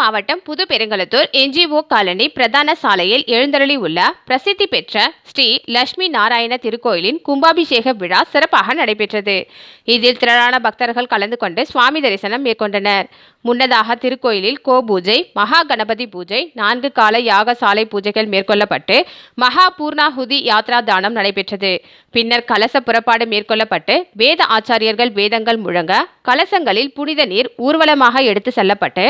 மாவட்டம் புது Perungalathur NGO colony பிரதான சாலையில் எழுந்தருளி உள்ள பிரசித்தி பெற்ற ஸ்ரீ லட்சுமி நாராயண திருக்கோயிலின் கும்பாபிஷேக விழா சிறப்பாக நடைபெற்றது. இதில் திரளான பக்தர்கள் கலந்து கொண்டு சுவாமி தரிசனம் மேற்கொண்டனர். முன்னதாக திருக்கோயிலில் கோபூஜை, மகா கணபதி பூஜை, 4 கால யாக சாலை பூஜைகள் மேற்கொள்ளப்பட்டு மகா பூர்ணாகுதி யாத்ரா தானம் நடைபெற்றது. பின்னர் கலச புறப்பாடு மேற்கொள்ளப்பட்டு வேத ஆச்சாரியர்கள் வேதங்கள் முழங்க கலசங்களில் புனித நீர் ஊர்வலமாக எடுத்து செல்லப்பட்டு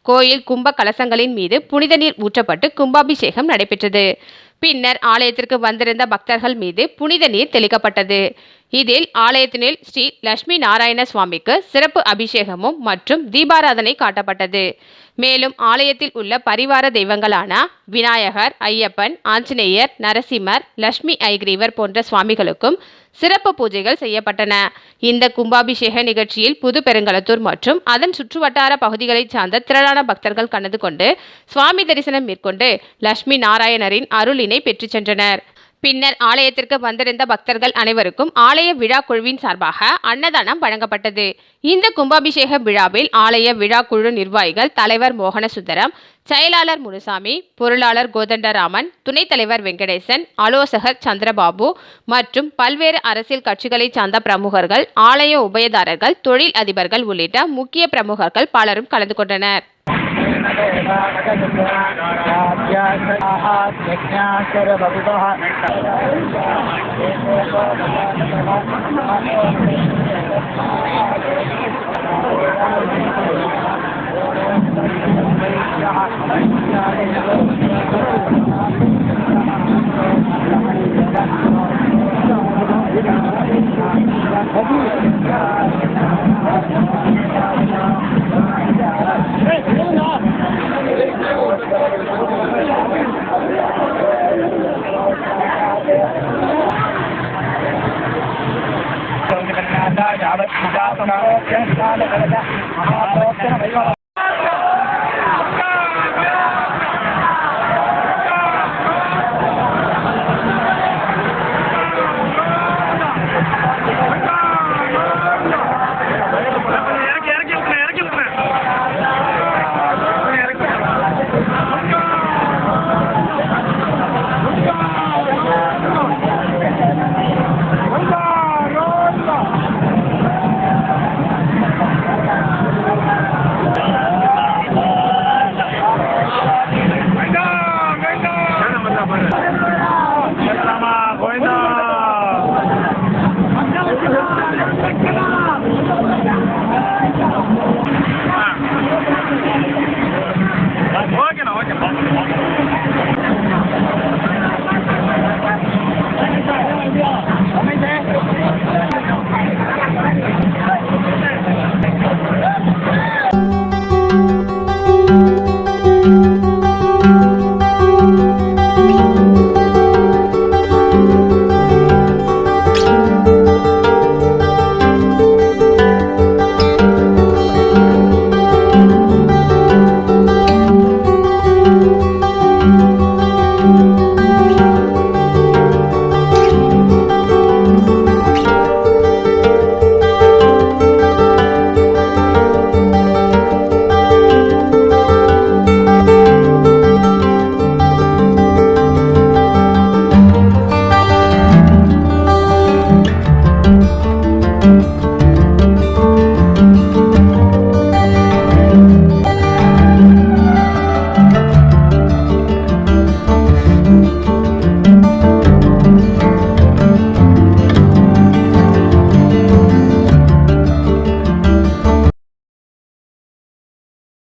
கோயில் கும்ப கலசங்களின் மீது புனித நீர் ஊற்றப்பட்டு கும்பாபிஷேகம் நடைபெற்றது. பின்னர் ஆலயத்திற்கு வந்திருந்த பக்தர்கள் மீது புனித நீர் தெளிக்கப்பட்டது. இதில் ஆலயத்தினில் ஸ்ரீ லட்சுமி நாராயண சுவாமிக்கு சிறப்பு அபிஷேகமும் மற்றும் தீபாராதனை காட்டப்பட்டது. மேலும் ஆலயத்தில் உள்ள பரிவார தெய்வங்களான விநாயகர், ஐயப்பன், ஆஞ்சநேயர், நரசிம்மர், லட்சுமி ஐகிரீவர் போன்ற சுவாமிகளுக்கும் சிறப்பு பூஜைகள் செய்யப்பட்டன. இந்த கும்பாபிஷேக நிகழ்ச்சியில் புது பெருங்களத்தூர் மற்றும் அதன் சுற்றுவட்டார பகுதிகளைச் சார்ந்த திரளான பக்தர்கள் கலந்து கொண்டு சுவாமி தரிசனம் மேற்கொண்டு லட்சுமி நாராயணரின் அருளினை பெற்று சென்றனர். பின்னர் ஆலயத்திற்கு வந்திருந்த பக்தர்கள் அனைவருக்கும் ஆலய விழா குழுவின் சார்பாக அன்னதானம் வழங்கப்பட்டது. இந்த கும்பாபிஷேக விழாவில் ஆலய விழா குழு நிர்வாகிகள் தலைவர் மோகனசுந்தரம், செயலாளர் முனுசாமி, பொருளாளர் கோதண்டராமன், துணைத் தலைவர் வெங்கடேசன், ஆலோசகர் சந்திரபாபு மற்றும் பல்வேறு அரசியல் கட்சிகளை சார்ந்த பிரமுகர்கள், ஆலய உபயதாரர்கள், தொழில் அதிபர்கள் உள்ளிட்ட முக்கிய பிரமுகர்கள் பலரும் கலந்து கொண்டனர்.